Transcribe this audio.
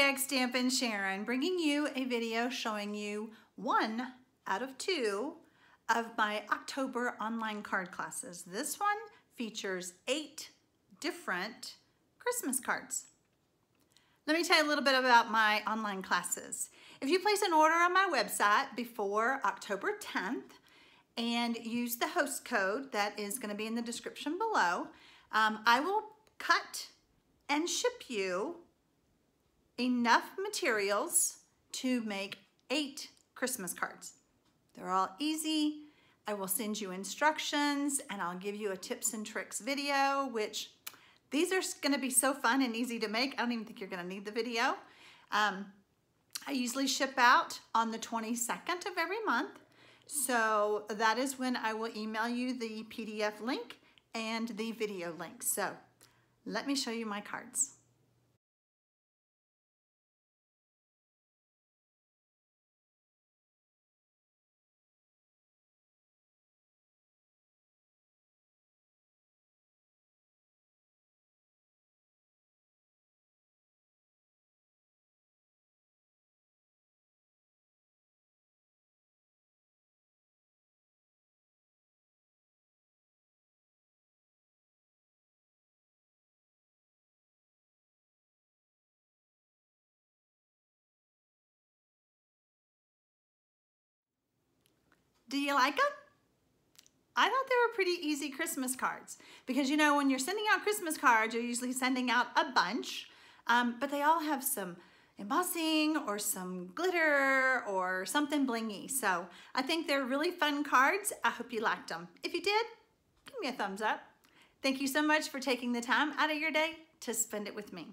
KAJG Stampin' Sharon, bringing you a video showing you 1 out of 2 of my October online card classes. This one features 8 different Christmas cards. Let me tell you a little bit about my online classes. If you place an order on my website before October 10th and use the host code that is going to be in the description below, I will cut and ship you enough materials to make 8 Christmas cards. They're all easy. I will send you instructions and I'll give you a tips and tricks video, which these are going to be so fun and easy to make. I don't even think you're going to need the video. I usually ship out on the 22nd of every month. So that is when I will email you the PDF link and the video link. So let me show you my cards. Do you like them? I thought they were pretty easy Christmas cards because, you know, when you're sending out Christmas cards, you're usually sending out a bunch, but they all have some embossing or some glitter or something blingy. So I think they're really fun cards. I hope you liked them. If you did, give me a thumbs up. Thank you so much for taking the time out of your day to spend it with me.